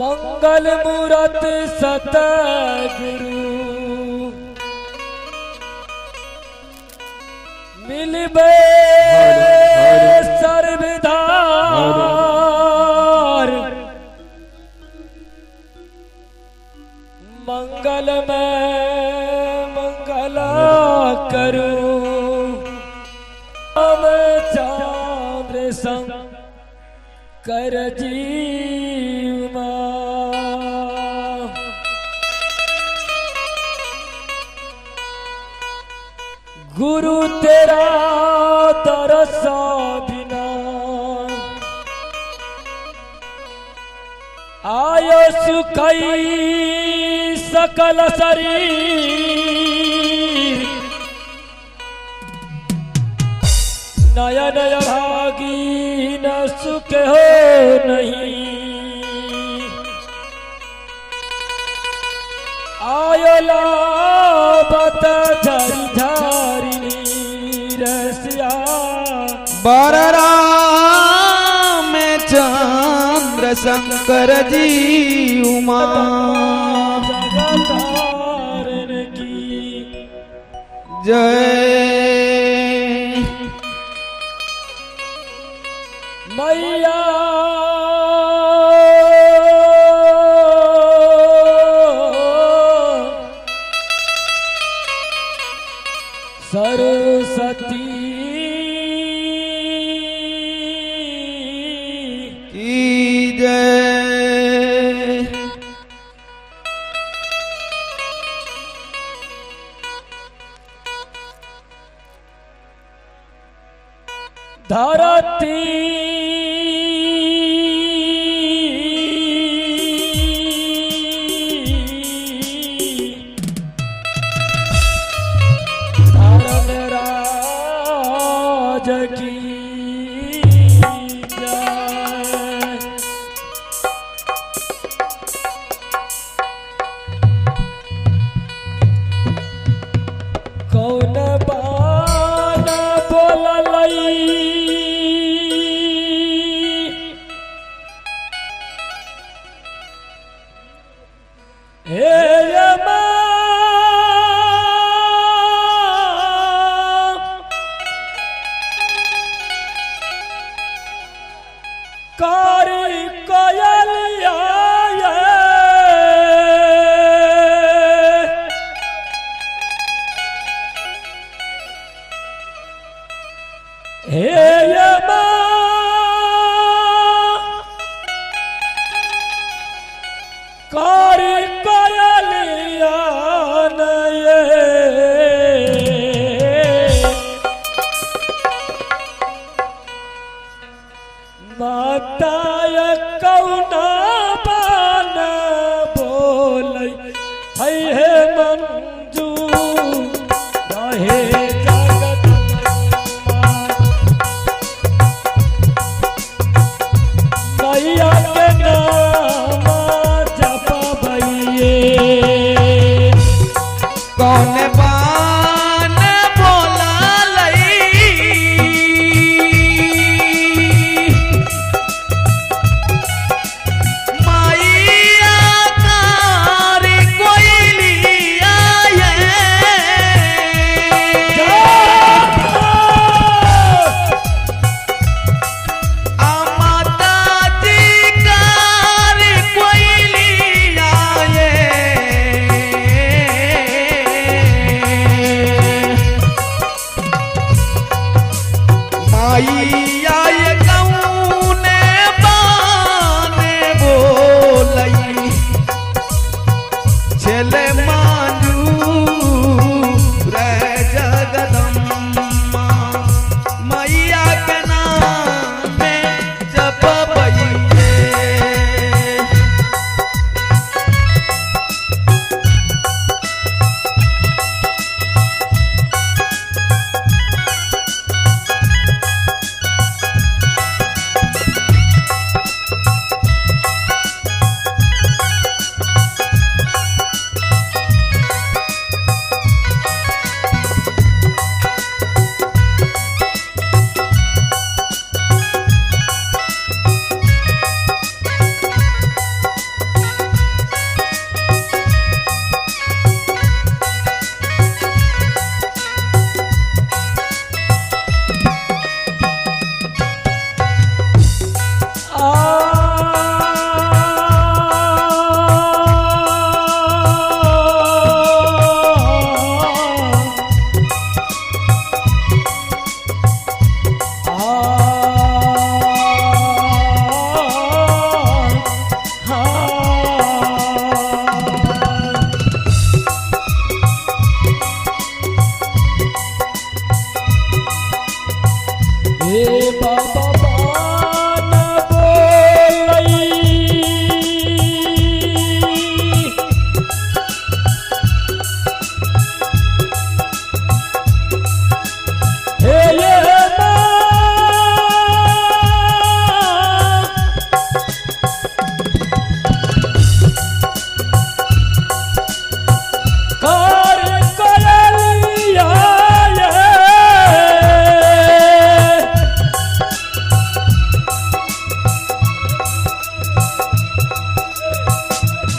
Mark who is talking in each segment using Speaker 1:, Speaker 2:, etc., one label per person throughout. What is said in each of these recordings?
Speaker 1: मंगल मूरत सतगुरु मिलबे सर्वधार मंगल में मंगला करूं हम चांद्र संग कर जीवा गुरु तेरा दरसा बिना आयो सुखई सकल शरीर नया नया भागी न सुख हो नहीं आयो लाबत झरी झरी रसिया
Speaker 2: बररा में चंद्र शंकर जी उमा
Speaker 1: जगतारण की
Speaker 2: जय
Speaker 1: मैया सरस्वती
Speaker 2: की जय
Speaker 1: धरती धर्मराज की जय कौन बान बोललई हे रमा कारी कोयलिया हे यमा कारी कोयलिया नये माता कौना बान बोलै है मंजू रहे जगत मैया के नाम जपबैये
Speaker 2: कौन बान बोललई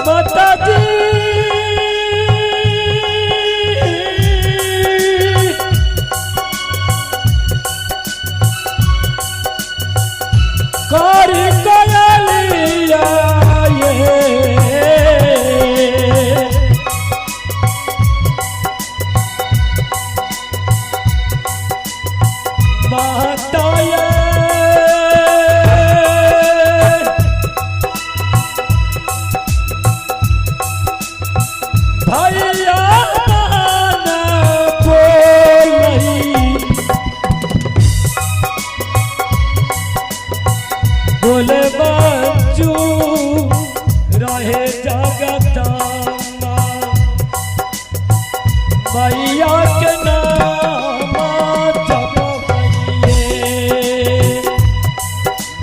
Speaker 1: माता जी कारी कयलिया माता भैया बोले बच्चू रहे जगता मैया के नाम जपइए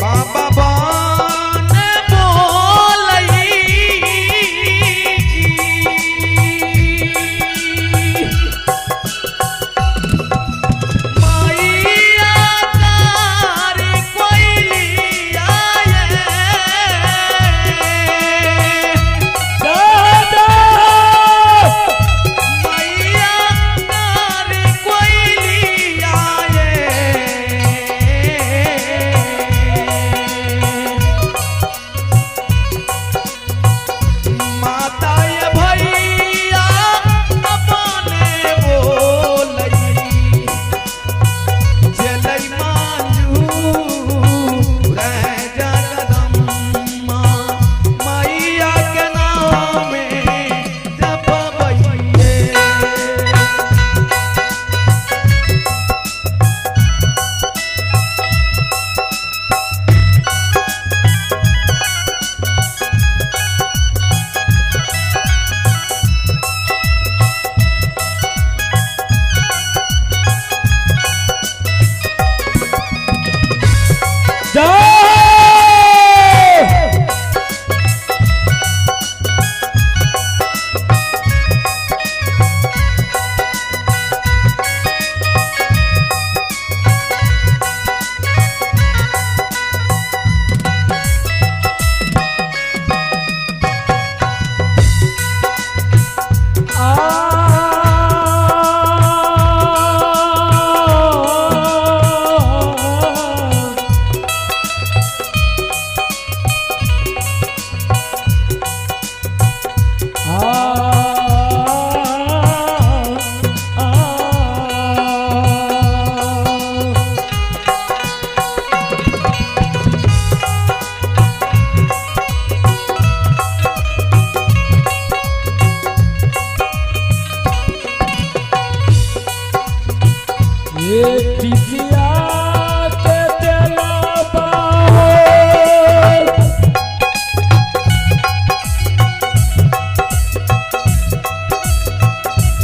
Speaker 2: बाबा बान बोलई मैया तारी कोइलिया
Speaker 1: दादा
Speaker 2: मैया तारी कोइलिया माता ये भैया अपने बोलई जलई मांजू रह जगदम्मा मैया के नामे जपबइए
Speaker 1: ये पिसिया के तेला बाबा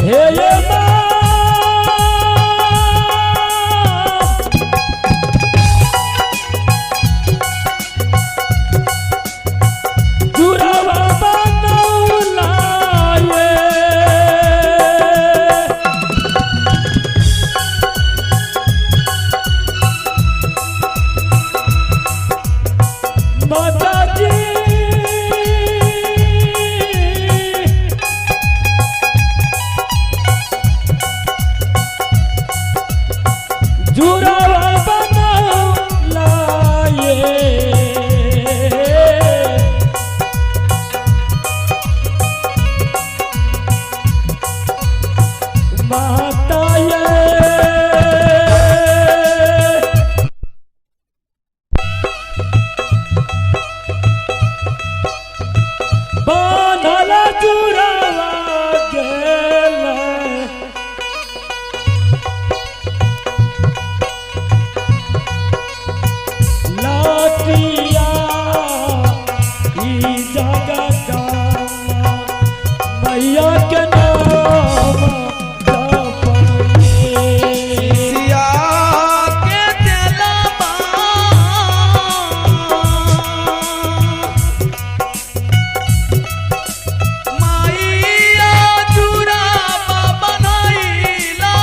Speaker 1: हे ये माँ जुरावा बनौला माता जी जुरावा बनौला माता बांधल जुरावा गेल लाटिया ई जगता मैया के नाम जपइए
Speaker 2: सिया के तेलबा मैया जुराबा बनैला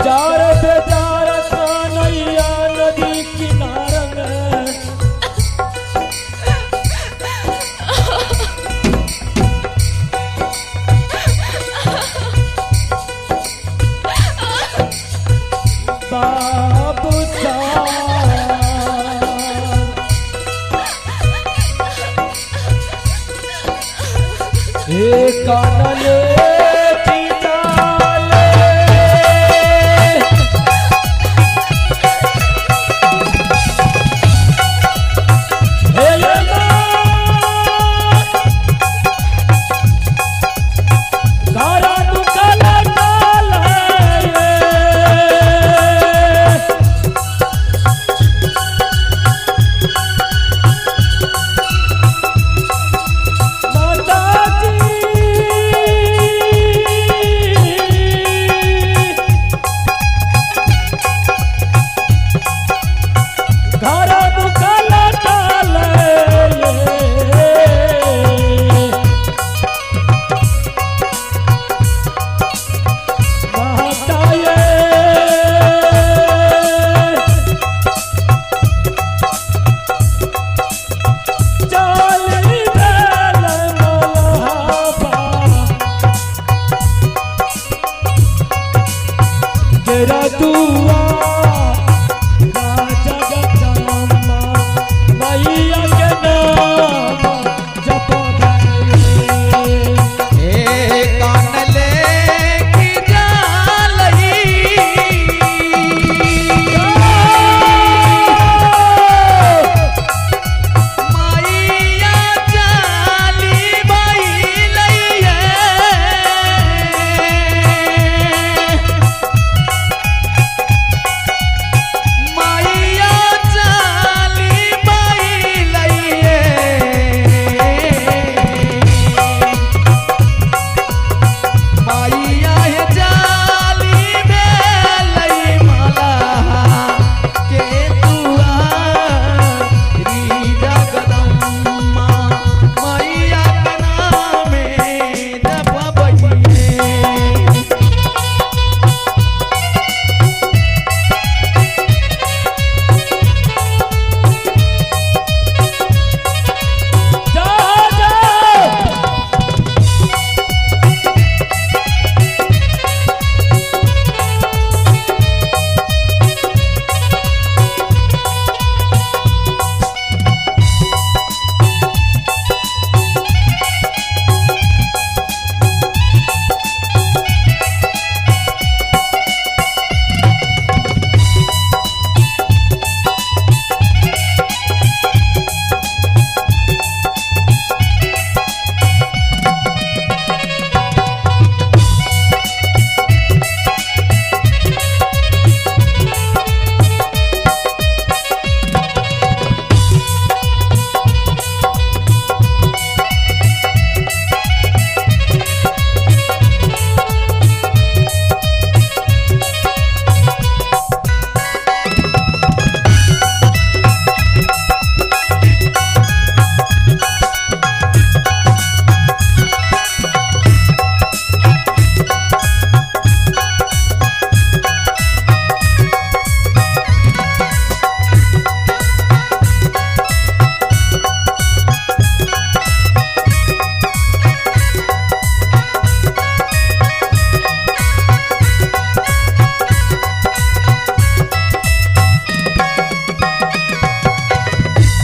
Speaker 1: चार बेजार कन्हैया नदी किनार में बाबू कानले चिताले गारा दुकाला तेरा दुआ राजा गजामा मैया के नाम जप
Speaker 2: कानले की जालई मैया जाली बैलैया मैया जाली बैलैया मैया हे जाली बेलै माला के तुआ री जगदम्मा मैया के नामे जपबैये
Speaker 1: जा जा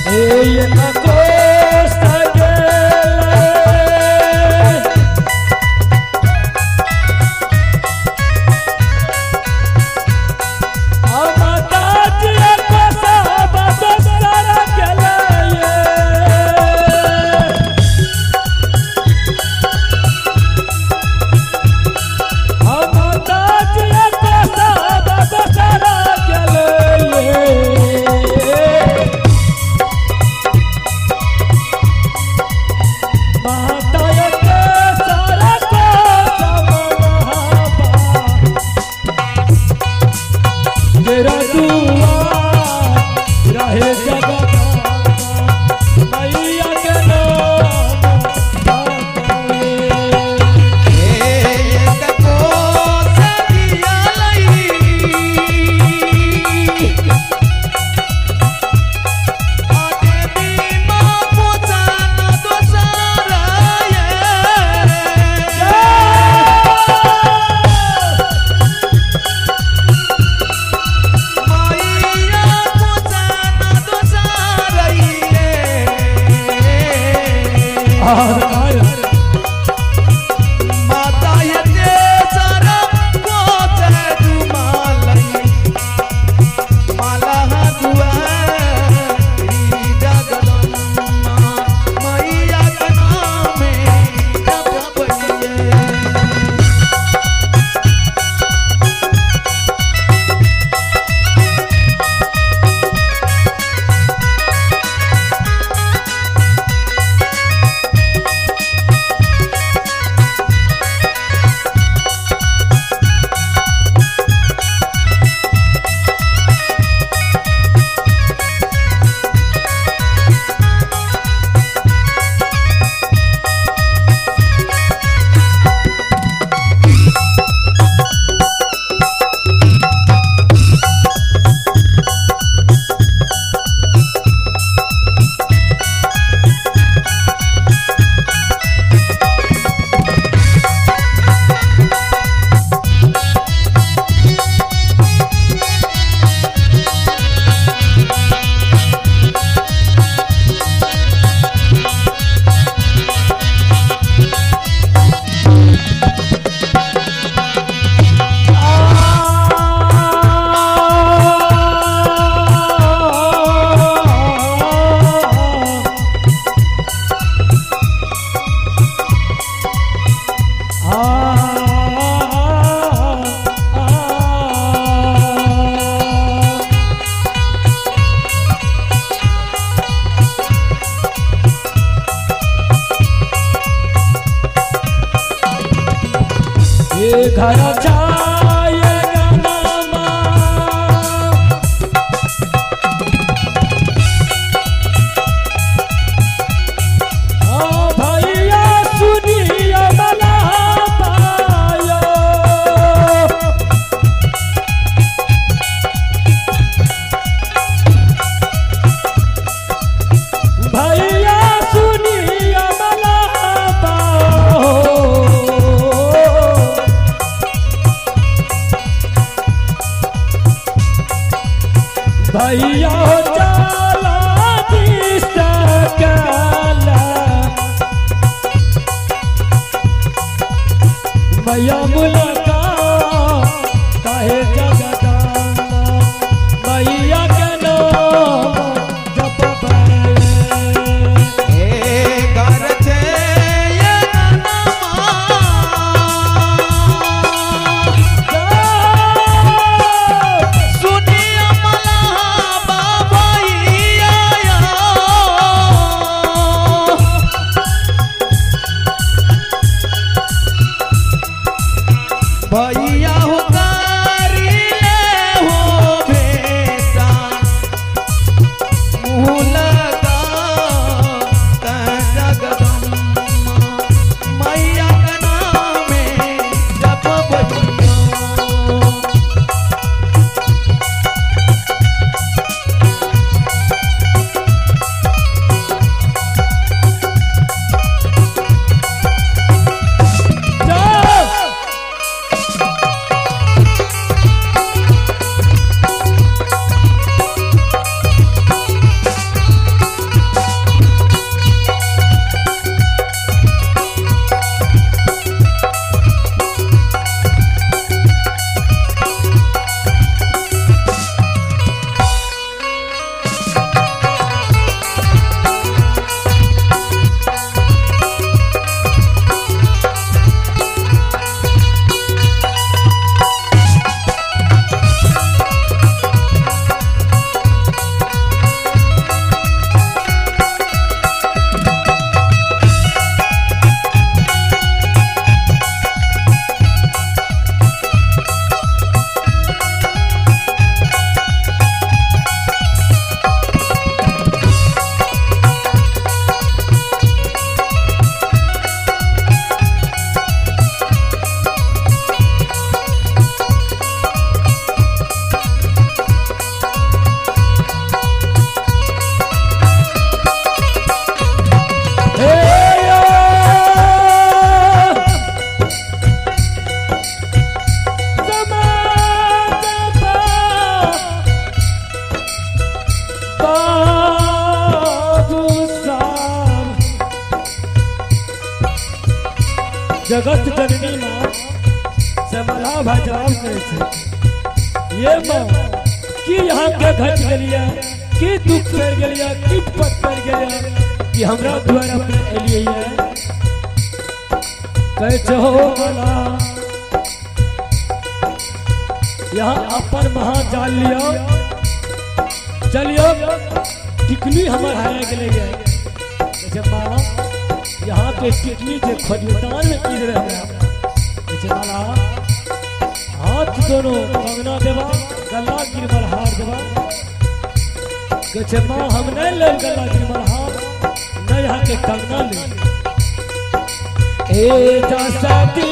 Speaker 1: ये न कोस्ता गेले अमता जिया कोसा बदसरा गेले अमता जिया कोसा बदसरा गेले तेरा दुआ रहे जगत मैया के नाम
Speaker 2: को सदिया लई
Speaker 1: भैया हो जाला दिशा काला मैया मुलाकात काहे जगदम्बा मैया के नाम जपबे
Speaker 2: हे कर छे ये सुनिया मला बाबैया भैया हो करी ले हो भेटा मुँह लगा जगदम्मा मैया के नामे जप बजिया
Speaker 1: जगत जननी माँ से मल्हा भाई जवाब करे छे ये माँ कि यहाँ के घट गलिया कि दुख पड़ गलिया कि पत पड़ गलिया कि हमरा द्वारा पे एलिए है कहे छे हो मल्हा यहाँ अपन महा जाल लियो चलियो टिकली हमर हारे गेले जब माँ यहाँ के टिकली जे खोजदान में की रहे हमरा माला हाथ दोनों कंगना देवा गला गिरमल हार देवा कहे माँ हम नहीं ले गला गिरमल हार न यहाँ के कंगना ले ए जा साथी